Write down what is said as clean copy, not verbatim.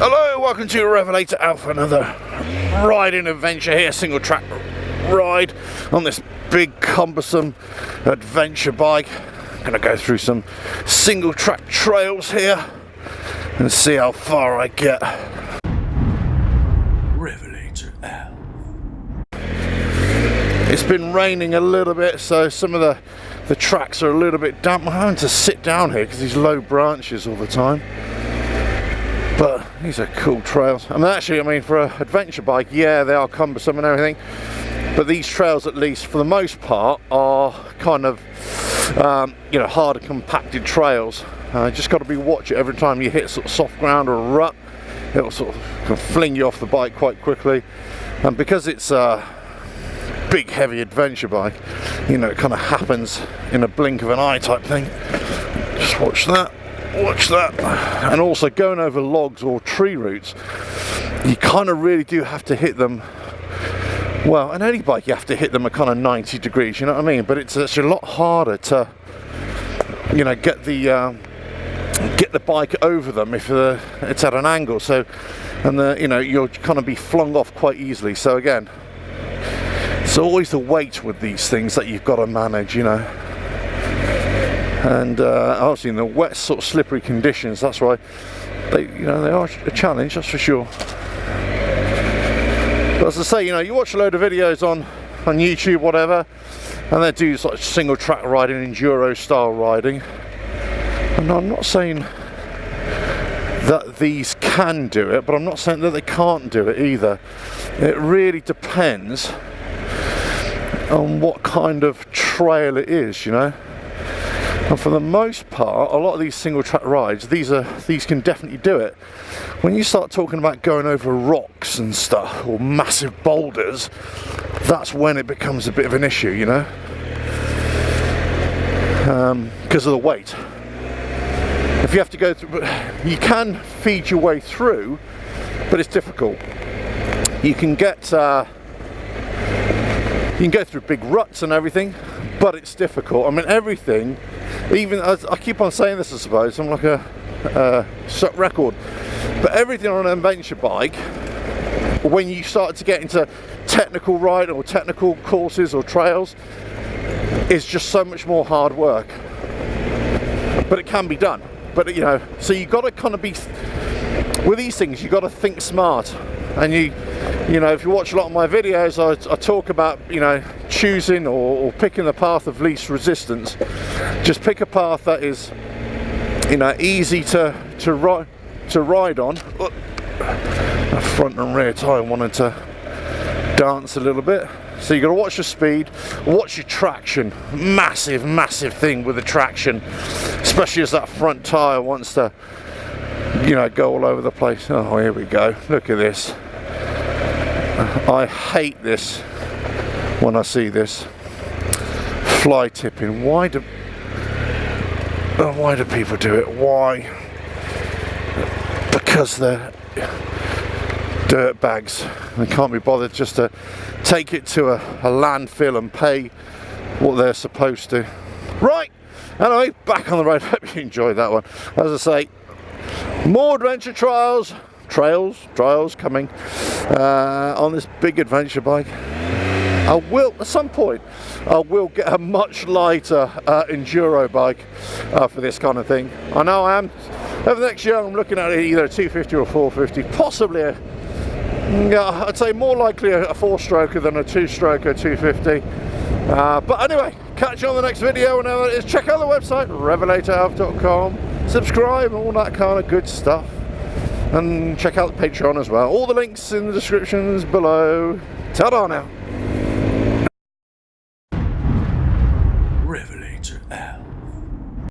Hello, welcome to RevelatorAlf, another riding adventure here, single track ride on this big cumbersome adventure bike. I'm going to go through some single track trails here and see how far I get. RevelatorAlf. It's been raining a little bit, so some of the tracks are a little bit damp. I'm having to sit down here because these low branches all the time. But these are cool trails. And actually, I mean, for an adventure bike, yeah, they are cumbersome and everything. But these trails, at least for the most part, are kind of, you know, harder compacted trails. Just got to be watching every time you hit sort of soft ground or a rut. It'll sort of can fling you off the bike quite quickly. And because it's a big, heavy adventure bike, you know, it kind of happens in a blink of an eye type thing. Just watch that. Watch that. And also going over logs or tree roots, you kind of really do have to hit them. Well, in any bike you have to hit them at kind of 90 degrees, you know what I mean? But it's actually a lot harder to, you know, get the bike over them if it's at an angle. So, and you know, you'll kind of be flung off quite easily. So again, it's always the weight with these things that you've got to manage, you know. And obviously in the wet, sort of slippery conditions, that's why they are a challenge, that's for sure. But as I say, you know, you watch a load of videos on YouTube, whatever, and they do sort of single track riding, enduro style riding. And I'm not saying that these can do it, but I'm not saying that they can't do it either. It really depends on what kind of trail it is, you know. And for the most part, a lot of these single track rides, these can definitely do it. When you start talking about going over rocks and stuff, or massive boulders, that's when it becomes a bit of an issue, you know, because of the weight. If you have to go through, you can feed your way through, but it's difficult. You can go through big ruts and everything, but it's difficult. I mean, everything, even as I keep on saying this, I suppose I'm like a stuck record, but everything on an adventure bike, when you start to get into technical ride or technical courses or trails, is just so much more hard work. But it can be done. But you know, so you got to kind of be with these things. You got to think smart, and you know, if you watch a lot of my videos, I talk about, you know, choosing or picking the path of least resistance. Just pick a path that is, you know, easy to ride on. My front and rear tyre wanted to dance a little bit. So you got to watch your speed, watch your traction. Massive thing with the traction, especially as that front tyre wants to, you know, go all over the place. Oh, here we go. Look at this. I hate this when I see this fly tipping. Why do people do it? Why? Because they're dirt bags. They can't be bothered just to take it to a landfill and pay what they're supposed to. Right, anyway, back on the road. Hope you enjoyed that one. As I say, more adventure trails coming on this big adventure bike. I will, at some point, I will get a much lighter enduro bike for this kind of thing. I know I am. Over the next year, I'm looking at either a 250 or a 450, possibly I'd say more likely a 4-stroker than a 2-stroker 250. But anyway, catch you on the next video. Whenever it is, check out the website, RevelatorAlf.com. Subscribe, all that kind of good stuff. And check out the Patreon as well. All the links in the descriptions below. Ta-da now.